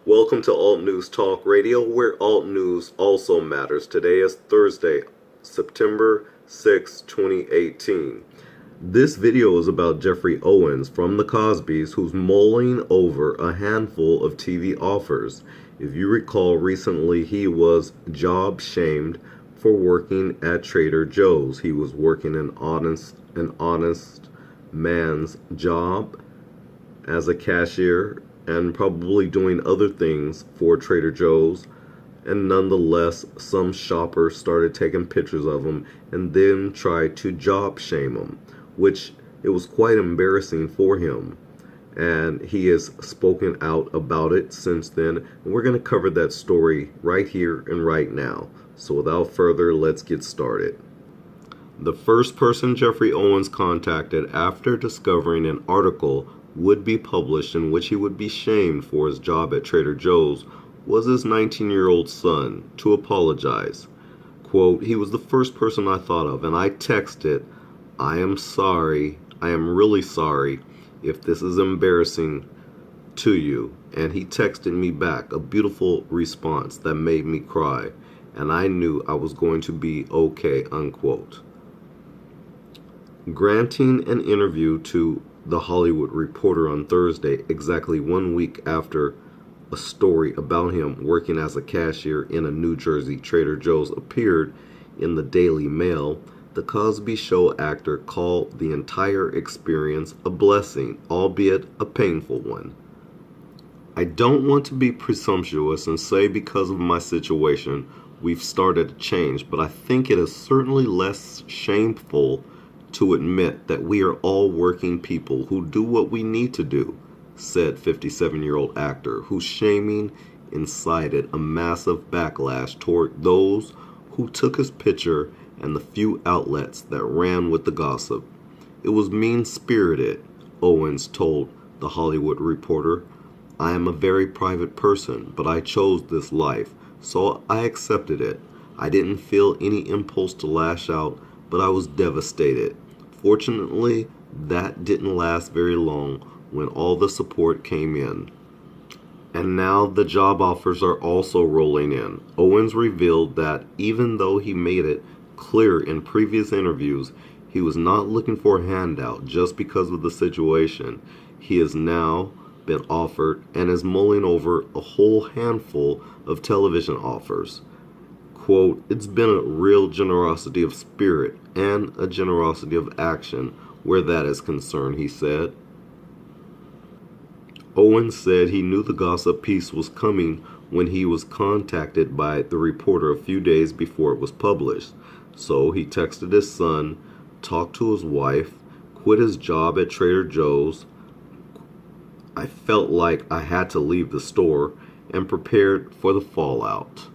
Welcome to Alt News Talk Radio, where alt news also matters. Today is Thursday, September 6, 2018. This video is about Geoffrey Owens from the Cosbys, who's mulling over a handful of TV offers. If you recall, recently he was job shamed for working at Trader Joe's. He was working an honest man's job as a cashier and probably doing other things for Trader Joe's. And nonetheless, some shoppers started taking pictures of him and then tried to job shame him, which it was quite embarrassing for him. And he has spoken out about it since then. And we're going to cover that story right here and right now. So without further, let's get started. The first person Geoffrey Owens contacted after discovering an article would be published in which he would be shamed for his job at Trader Joe's was his 19-year-old son to apologize. Quote, "He was the first person I thought of, and I texted, 'I am sorry, I am really sorry if this is embarrassing to you.' And he texted me back a beautiful response that made me cry, and I knew I was going to be okay," unquote. Granting an interview to The Hollywood Reporter on Thursday, exactly 1 week after a story about him working as a cashier in a New Jersey Trader Joe's appeared in the Daily Mail, the Cosby Show actor called the entire experience a blessing, albeit a painful one. "I don't want to be presumptuous and say because of my situation we've started to change, but I think it is certainly less shameful to admit that we are all working people who do what we need to do," said 57-year-old actor, whose shaming incited a massive backlash toward those who took his picture and the few outlets that ran with the gossip. "It was mean-spirited," Owens told The Hollywood Reporter. "I am a very private person, but I chose this life, so I accepted it. I didn't feel any impulse to lash out, but I was devastated. Fortunately, that didn't last very long when all the support came in. And now the job offers are also rolling in." Owens revealed that even though he made it clear in previous interviews he was not looking for a handout just because of the situation, he has now been offered and is mulling over a whole handful of television offers. Quote, "It's been a real generosity of spirit and a generosity of action where that is concerned," he said. Owens said he knew the gossip piece was coming when he was contacted by the reporter a few days before it was published. So he texted his son, talked to his wife, quit his job at Trader Joe's. "I felt like I had to leave the store," and prepared for the fallout.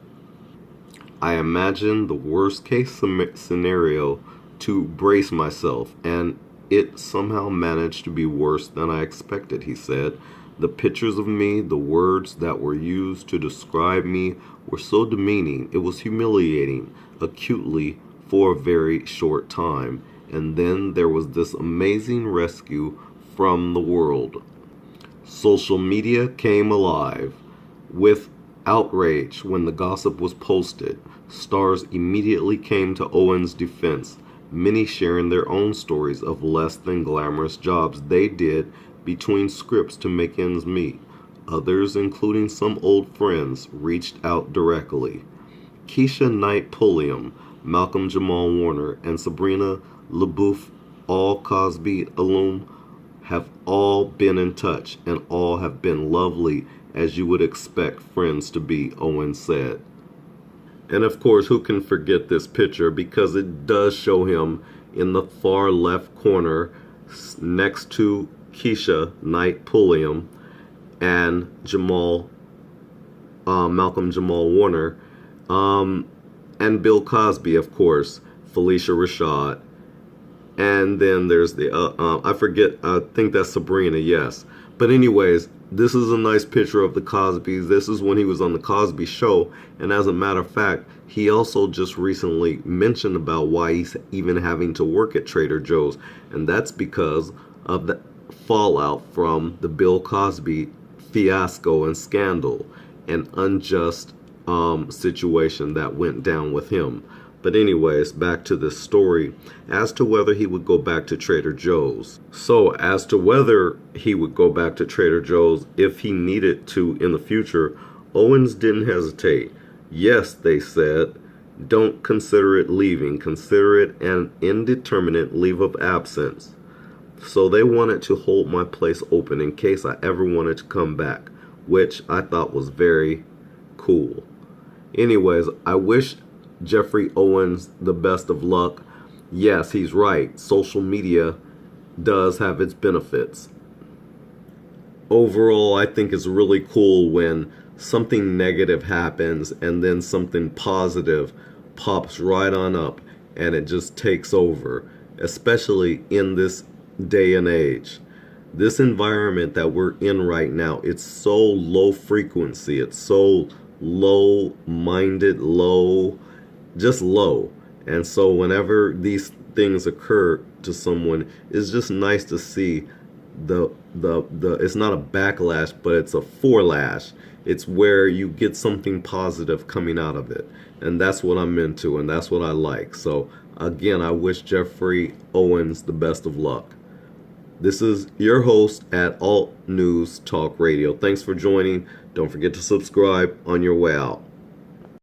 "I imagined the worst case scenario to brace myself, and it somehow managed to be worse than I expected," he said. "The pictures of me, the words that were used to describe me were so demeaning. It was humiliating, acutely, for a very short time. And then there was this amazing rescue from the world." Social media came alive with outrage when the gossip was posted. Stars immediately came to Owens' defense, many sharing their own stories of less than glamorous jobs they did between scripts to make ends meet. Others, including some old friends, reached out directly. Keisha Knight Pulliam, Malcolm Jamal Warner, and Sabrina LaBeouf, all Cosby alum, have all been in touch, and all have been lovely, as you would expect friends to be, Owens said. And of course, who can forget this picture, because it does show him in the far left corner next to Keisha Knight Pulliam and Malcolm Jamal Warner, and Bill Cosby, of course, Felicia Rashad, and then there's the I think that's Sabrina, yes. But anyways, this is a nice picture of the Cosbys. This is when he was on the Cosby Show, and as a matter of fact, he also just recently mentioned about why he's even having to work at Trader Joe's, and that's because of the fallout from the Bill Cosby fiasco and scandal and unjust situation that went down with him. But anyways, back to this story as to whether he would go back to Trader Joe's. So as to whether he would go back to Trader Joe's if he needed to in the future, Owens didn't hesitate. Yes, they said, don't consider it leaving. Consider it an indeterminate leave of absence. So they wanted to hold my place open in case I ever wanted to come back, which I thought was very cool. Anyways, I wish Geoffrey Owens the best of luck. Yes, he's right. Social media does have its benefits. Overall, I think it's really cool when something negative happens and then something positive pops right on up and it just takes over, especially in this day and age. This environment that we're in right now, it's so low frequency, it's so low-minded, just low. And so whenever these things occur to someone, it's just nice to see the it's not a backlash, but it's a forelash. It's where you get something positive coming out of it. And that's what I'm into, and that's what I like. So again, I wish Geoffrey Owens the best of luck. This is your host at Alt News Talk Radio. Thanks for joining. Don't forget to subscribe on your way out.